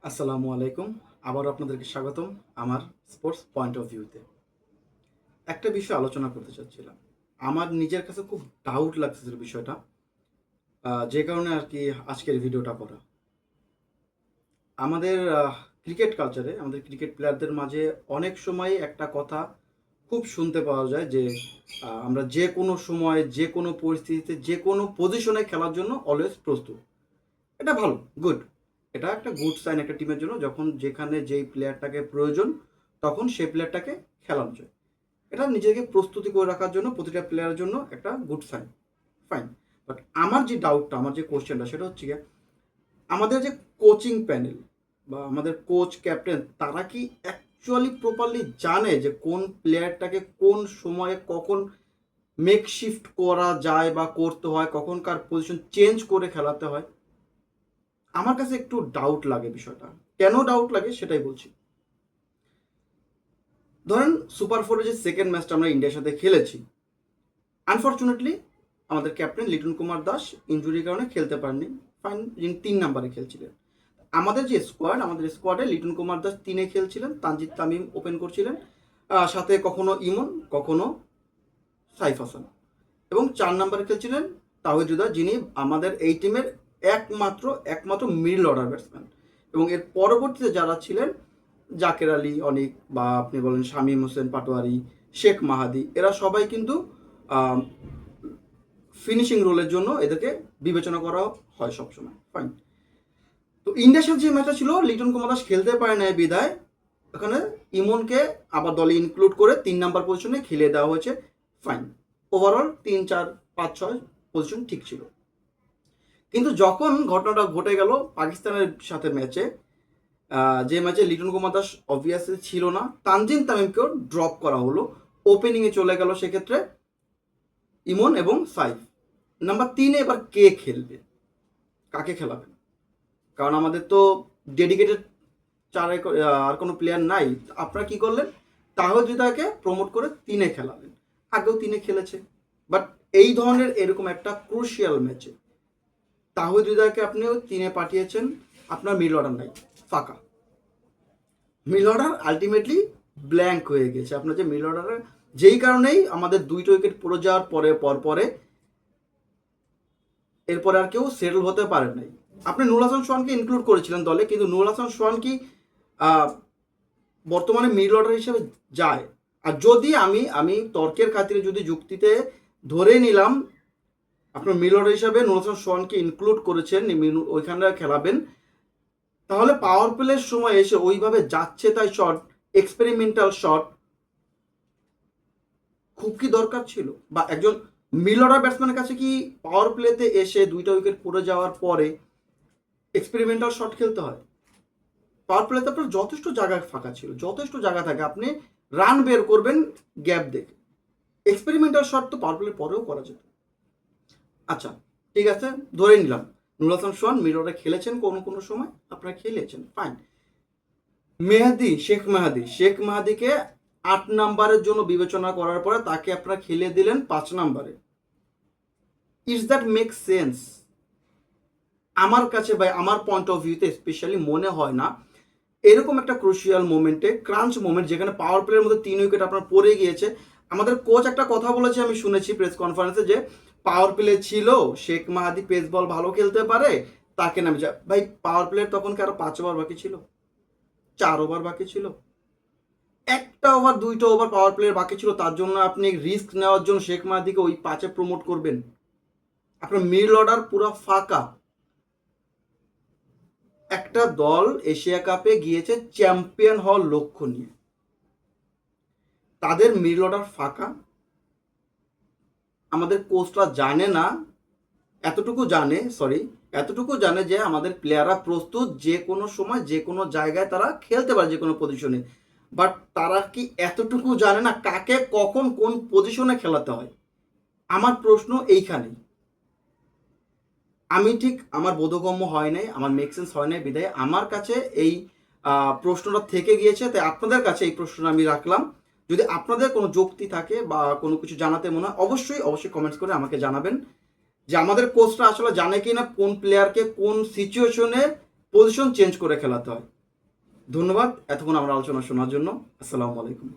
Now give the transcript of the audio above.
আসসালামু আলাইকুম। আবারও আপনাদেরকে স্বাগতম আমার স্পোর্টস পয়েন্ট অফ ভিউতে। একটা বিষয় আলোচনা করতে চাচ্ছিলাম। আমার নিজের কাছে খুব ডাউট লাগতেছিল বিষয়টা। যে কারণে আরকি আজকের ভিডিওটা করা। আমাদের ক্রিকেট কালচারে আমাদের ক্রিকেট প্লেয়ারদের মাঝে অনেক সময় একটা কথা খুব শুনতে পাওয়া যায় যে আমরা যে কোনো সময়, যে কোনো পরিস্থিতিতে, যে কোনো পজিশনে খেলার জন্য অলওয়েজ প্রস্তুত। এটা ভালো, গুড। এটা একটা গুড সাইন একটা টিমের জন্য যখন যেখানে যেই প্লেয়ারটাকে প্রয়োজন তখন সেই প্লেয়ারটাকে খেলানো যায়। এটা নিজেকে প্রস্তুতি করে রাখার জন্য প্রতিটা প্লেয়ারের জন্য একটা গুড সাইন, ফাইন। বাট আমার যে ডাউটটা, আমার যে কোশ্চেনটা সেটা হচ্ছে গিয়ে আমাদের যে কোচিং প্যানেল বা আমাদের কোচ ক্যাপ্টেন তারা কি অ্যাকচুয়ালি প্রপারলি জানে যে কোন প্লেয়ারটাকে কোন সময়ে কখন মেকশিফট করা যায় বা করতে হয়, কখনকার পজিশন চেঞ্জ করে খেলাতে হয়। আমার কাছে একটু ডাউট লাগে বিষয়টা। কেন ডাউট লাগে সেটাই বলছি। ধরেন সুপার ফোরে যে সেকেন্ড ম্যাচটা আমরা ইন্ডিয়ার সাথে খেলেছি, আনফর্চুনেটলি আমাদের ক্যাপ্টেন লিটন কুমার দাস ইনজুরির কারণে খেলতে পারেননি। ফাইন, যিনি 3 নম্বরে খেলছিলেন। আমাদের যে স্কোয়াড, আমাদের স্কোয়াডে লিটন কুমার দাস 3-এ খেলছিলেন, তানজিদ তামিম ওপেন করছিলেন, সাথে কখনো ইমন, কখনো সাইফ হাসান, এবং 4 নম্বরে খেলছিলেন তাওহিদ হৃদয়, যিনি আমাদের এই টিমের একমাত্র একমাত্র মিডল অর্ডার ব্যাটসম্যান। এবং এর পরবর্তীতে যারা ছিলেন জাকের আলী অনিক বা আপনি বলেন শামীম হোসেন পাটোয়ারি, শেখ মাহাদি, এরা সবাই কিন্তু ফিনিশিং রোলের জন্য এদেরকে বিবেচনা করা হয় সবসময়, ফাইন। তো ইন্ডিয়ার সাথে যে ম্যাচটা ছিল লিটন কুমার দাস খেলতে পারে না বিদায় এখানে ইমনকে আবার দলে ইনক্লুড করে 3 নম্বর পজিশনে খেলিয়ে দেওয়া হয়েছে, ফাইন। ওভারঅল 3, 4, 5, 6 পজিশন ঠিক ছিল। কিন্তু যখন ঘটনাটা ঘটে গেল পাকিস্তানের সাথে ম্যাচে, যে ম্যাচে লিটন কুমার দাস অবভিয়াসলি ছিল না, তানজিম তামিমকেও ড্রপ করা হলো, ওপেনিংয়ে চলে গেল সেক্ষেত্রে ইমন এবং সাইফ। নাম্বার 3-এ এবার কে খেলবে, কাকে খেলাবেন? কারণ আমাদের তো ডেডিকেটেড চারে আর কোনো প্লেয়ার নাই। আপনারা কি করলেন? তাহিদ হৃদয়কে প্রমোট করে 3-এ খেলালেন। আগেও 3-এ খেলেছে, বাট এই ধরনের এরকম একটা ক্রুশিয়াল ম্যাচে তাহিদ হৃদয়কে আপনিও 3-এ পাঠিয়েছেন, আপনার মিডল অর্ডার নাই, ফাঁকা। মিডল অর্ডার আলটিমেটলি ব্ল্যাঙ্ক হয়ে গেছে আপনার যে মিডল অর্ডারে, যেই কারণেই আমাদের 2টা উইকেট পড়ে যাওয়ার পরে এরপরে আর কেউ সেটেল হতে পারেন নাই। আপনি নুরুল হাসান সোহানকে ইনক্লুড করেছিলেন দলে, কিন্তু নুরুল হাসান সোহান কি বর্তমানে মিডল অর্ডার হিসেবে যায়? আর যদি আমি তর্কের খাতিরে যদি যুক্তিতে ধরে নিলাম আপনার মিডল অর্ডার হিসাবে নুরুল হাসান সোহানকে ইনক্লুড করেছেন, ওইখানে খেলাবেন, তাহলে পাওয়ার প্লের সময় এসে ওইভাবে যাচ্ছে তাই শট, এক্সপেরিমেন্টাল শট খুব কি দরকার ছিল? বা একজন মিডল অর্ডার ব্যাটসম্যানের কাছে কি পাওয়ার প্লেতে এসে 2টা উইকেট পড়ে যাওয়ার পরে এক্সপেরিমেন্টাল শট খেলতে হয়? পাওয়ার প্লেতে আপনার যথেষ্ট জায়গা ফাঁকা ছিল, যথেষ্ট জায়গা থাকে, আপনি রান বের করবেন গ্যাপ দেখে। এক্সপেরিমেন্টাল শট তো পাওয়ার প্লের পরেও করা যেত। আচ্ছা, ঠিক আছে, ধরে নিলাম নুরুল হাসান সোহান মিডলে খেলেছেন কোনো কোনো সময়, আপনারা খেলেছেন, ফাইন। শেখ মাহাদিকে 8 নম্বরের জন্য বিবেচনা করার পরে তাকে আপনারা খেলিয়ে দিলেন 5 নম্বরে। It's that make sense? আমার কাছে বা আমার পয়েন্ট অফ ভিউতে স্পেশালি মনে হয় না এরকম একটা ক্রুশিয়াল মোমেন্টে, ক্রাঞ্চ মোমেন্ট, যেখানে পাওয়ার প্লের মধ্যে 3 উইকেট আপনার পড়ে গিয়েছে। আমাদের কোচ একটা কথা বলেছে, আমি শুনেছি প্রেস কনফারেন্সে, যে পাওয়ার প্লে ছিল, শেখ মাহাদি পেস বল ভালো খেলতে পারে, তাকে নামে যা। ভাই, পাওয়ার প্লের তখন কি আরো 5 ওভার বাকি ছিল? 4 ওভার বাকি ছিল? একটা ওভার 2টা ওভার পাওয়ার প্লেয়ার বাকি ছিল, তার জন্য আপনি রিস্ক নেওয়ার জন্য শেখ মাহাদিকে ওই 5-এ প্রমোট করবেন? আপনার মিডল অর্ডার পুরো ফাঁকা। একটা দল এশিয়া কাপে গিয়েছে চ্যাম্পিয়ন হওয়ার লক্ষ্য নিয়ে, তাদের মিডল অর্ডার ফাঁকা। আমাদের কোচরা জানে না, এতটুকু জানে যে আমাদের প্লেয়াররা প্রস্তুত, যে কোনো সময় যে কোনো জায়গায় তারা খেলতে পারে, যে কোনো পজিশনে। বাট তারা কি এতটুকু জানে না কাকে কখন কোন পজিশনে খেলাতে হয়? আমার প্রশ্ন এইখানেই। আমি ঠিক আমার বোধগম্য হয় নাই, আমার মেকসেন্স হয় নাই, বিদায় আমার কাছে এই প্রশ্নটা থেকে গিয়েছে। তাই আপনাদের কাছে এই প্রশ্নটা আমি রাখলাম। যদি আপনাদের কোনো যুক্তি থাকে বা কোনো কিছু জানাতে মনে হয়, অবশ্যই কমেন্টস করে আমাকে জানাবেন যে আমাদের কোচটা আসলে জানে কি না কোন প্লেয়ারকে কোন সিচুয়েশনে পজিশন চেঞ্জ করে খেলাতে হয়। ধন্যবাদ এতক্ষণ আমার আলোচনা শোনার জন্য। আসসালামু আলাইকুম।